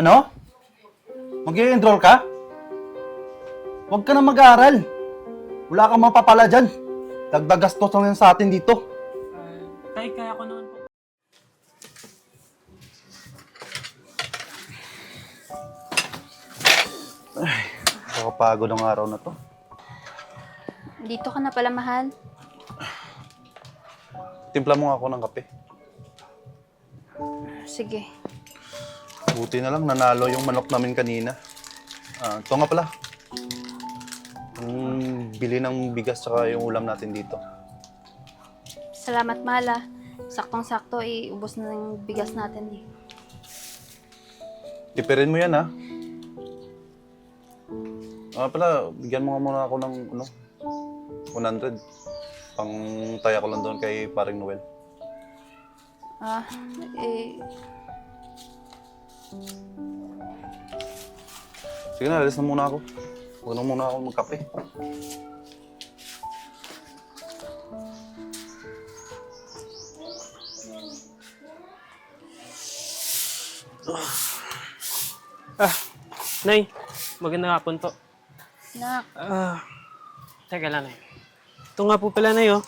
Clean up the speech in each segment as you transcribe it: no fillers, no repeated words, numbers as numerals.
Ano? Mag-i-enroll ka? Huwag ka na mag-aaral. Wala kang mapapala dyan. Dagdag gastos lang yan sa atin dito. Tay, kaya ko naman po. Nakakapagod ang araw na to. Dito ka na pala, mahal. Timpla mo nga ako ng kape. Sige. Buti na lang nanalo yung manok namin kanina. Ito nga pala. Bili ng bigas tsaka yung ulam natin dito. Salamat, mahal ah. Saktong-sakto, ubos na ng bigas natin eh. Tipirin mo yan, ha? Pala, bigyan mo nga muna ako ng 100. Pang taya ko lang doon kay paring Noel. Sige na, alis na muna ako. Huwag na muna ako magkape. Nay, magandang hapon po. Nak, Teka lang, Nay. Ito nga po pala, Nay, oh.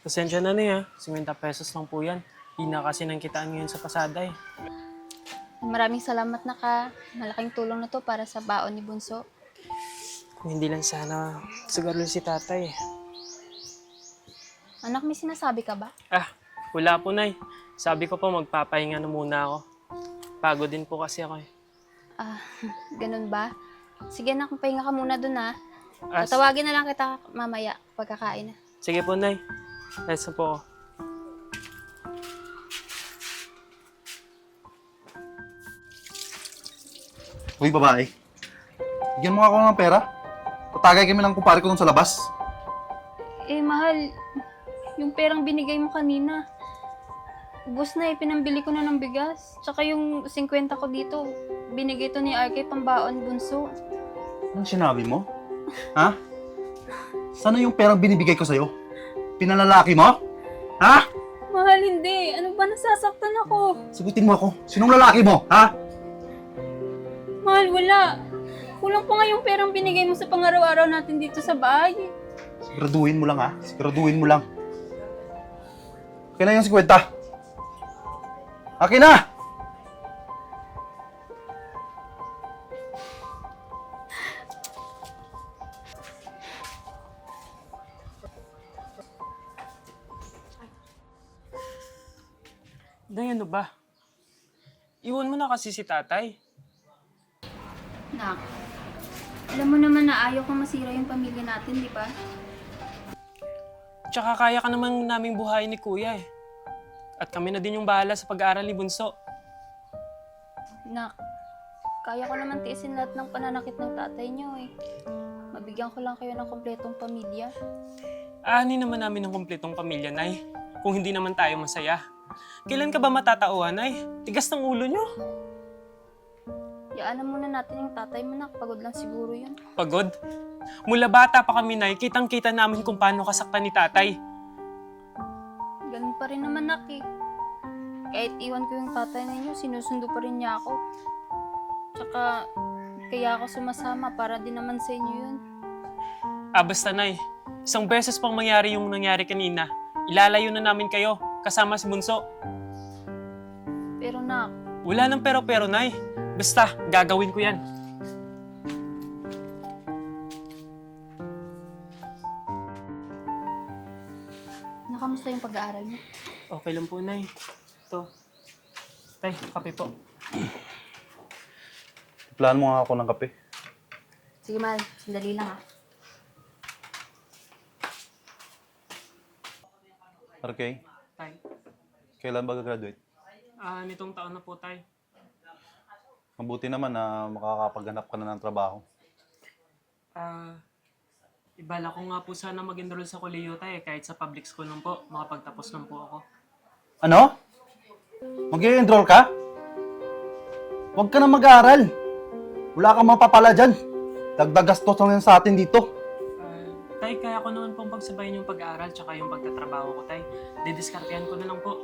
Pasensya na, Nay, ha. 50 pesos lang po yan. Hindi na kasi nang kitaan ngayon sa pasada, eh. maraming salamat na ka. Malaking tulong na to para sa baon ni Bunso. Kung hindi lang sana siguro si tatay, eh. Anak, may sinasabi ka ba? Wala po, Nay. Sabi ko po magpapahinga na muna ako. Pagod din po kasi ako, eh. Ganun ba? Sige na, kung pahinga ka muna dun ha. Ah, Tatawagin na lang kita mamaya pagkakain na. Sige po, Nay. Let's na po ako. Uy, babae. Bigyan mo nga ako ng pera. Patagay kami ng kumpare ko dun sa labas. Mahal, yung perang binigay mo kanina, ubos na pinambili ko na ng bigas. Tsaka yung 50 ko dito, binigay to ni RK pambaon Bunso. Anong sinabi mo? Ha? Sana yung perang binibigay ko sa'yo? Pinalalaki mo? Ha? Mahal, hindi. Ano ba, nasasaktan ako? Sagutin mo ako. Sinong lalaki mo? Ha? Mahal, wala. Kulang pa nga yung perang binigay mo sa pangaraw-araw natin dito sa bahay. Siguraduhin mo lang, ha? Siguraduhin mo lang. Okay na yung 50. Akin na! Day, ano ba? Iwan mo na kasi si tatay. Nak, alam mo naman na ayaw kong masira yung pamilya natin, di ba? Tsaka kaya ka naman naming buhayin ni Kuya, eh. At kami na din yung bahala sa pag-aaral ni Bunso. Nak, kaya ko naman tiisin lahat ng pananakit ng tatay niyo eh. Mabigyan ko lang kayo ng kompletong pamilya. Aanin naman namin ng kumpletong pamilya, Nay. Kung hindi naman tayo masaya. Kailan ka ba matatauhan, Nay? Tigas ng ulo nyo. Yaanan muna natin yung tatay mo, nak. Pagod lang siguro yun. Pagod? Mula bata pa kami, Nay, kitang-kita namin kung paano kasaktan ni tatay. Ganun pa rin naman, nak eh. Kahit iwan ko yung tatay ninyo, sinusundo pa rin niya ako. Tsaka, kaya ako sumasama para din naman sa inyo yun. Basta, Nay. Isang beses pang mangyari yung nangyari kanina. Ilalayo na namin kayo, kasama si Bunso. Pero nak, Wala nang pero-pero, Nay. Basta, gagawin ko yan. nakamusta yung pag-aaral mo? Okay lang po, Nay. Ito. Tay, kape po. Plan mo nga ako ng kape. Sige, mahal. Sandali lang ah. Okay. Tay. Kailan ba gagraduate? Nitong taon na po, Tay. Mabuti naman na makakapaghanap ka na ng trabaho. Ibala ko nga po sana mag-enroll sa kolehiyo, Tay. Kahit sa public school lang po. Makapagtapos lang po ako. Ano? Mag-i-enroll ka? Huwag ka na mag-aaral. Wala kang mapapala dyan. Dagdag gastos lang yan sa atin dito. Tay, kaya ko naman pong pagsabayin yung pag-aaral tsaka yung pagtatrabaho ko, Tay. Didiskartehan ko na lang po.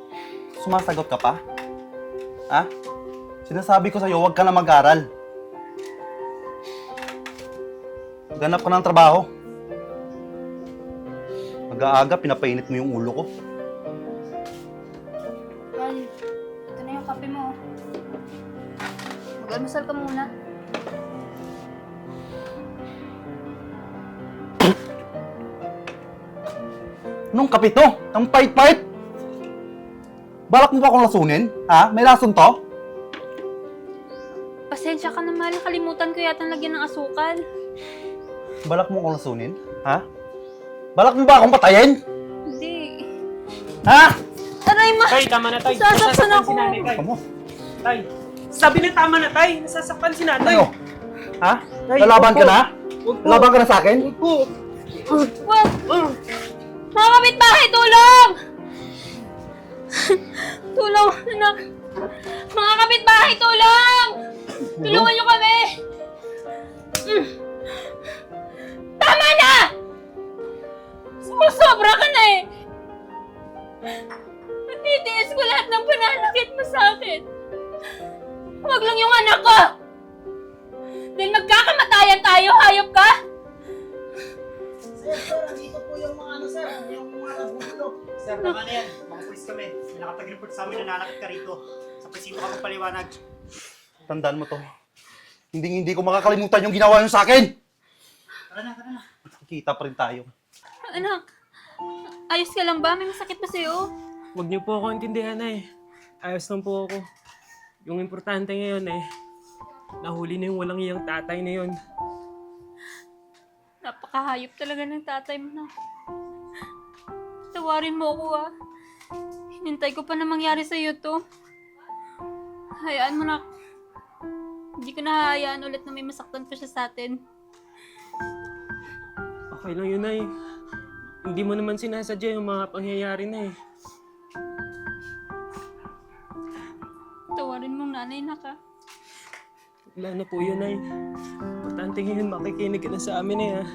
Sumasagot ka pa? Ha? Sinasabi ko sa'yo, huwag ka na mag-aral. Ganap ka ng trabaho. Mag-aaga, pinapainit mo yung ulo ko. Mahal, ito na yung kape mo. Mag-almusal ka muna. Anong kape to? Ang pait-pait! Balak mo ba akong lasunin? Ha? May lason to? Pasensya ka na, mahal. Nakalimutan ko yata lagyan ng asukal. Balak mo akong lasunin? Ha? Balak mo ba akong patayin? Hindi. Ha? Aray, ma! Tay, tama na, tay. Sasaktan Nasasaktan ako. si nanay, tay. Kamu? Tay, sabi na tama na, tay. Nasasaktan si nanay. Ano? Ha? Tay, Lalaban ka opo. na? Huwag po. Lalaban ka na sa akin? Po. Wag! Mga kapitbahay, tulong! Tulong, anak. Mga kapitbahay, tulong! Tulungan niyo kami! Tama na! Sumusobra ka na eh! Natitiis ko lahat ng pananakit mo sa akin. Huwag lang yung anak ko! Dahil magkakamatayan tayo, hayop ka! Sir, andito po yung mga sir, yung mga nagugulo. Sir, tama na yan. Mga pulis kami. May nakapag-report sa amin na nanakit ka rito. Sa presinto ka magpaliwanag. Tandaan mo to. Hindi ko makakalimutan yung ginawa niyo sa akin! Tara na. Kita pa rin tayo. Anak, ayos ka lang ba? May masakit ba sa'yo? Huwag niyo po ako intindihan, nay. Ayos lang po ako. Yung importante ngayon nahuli na yung walang iyang tatay na yun. Napakahayop talaga ng tatay mo na. Tawarin mo ako ah. Hinintay ko pa na mangyari sa'yo to. Hayaan mo na. Hindi ko na hahayaan ulit na may masaktan pa siya sa atin. Okay lang yun, nay. Hindi mo naman sinasadya yung mga pangyayari na eh. Tawarin mong nanay na ka. Wala na po yun, nay. Importante ngayon makikinig ka na sa amin eh, ha.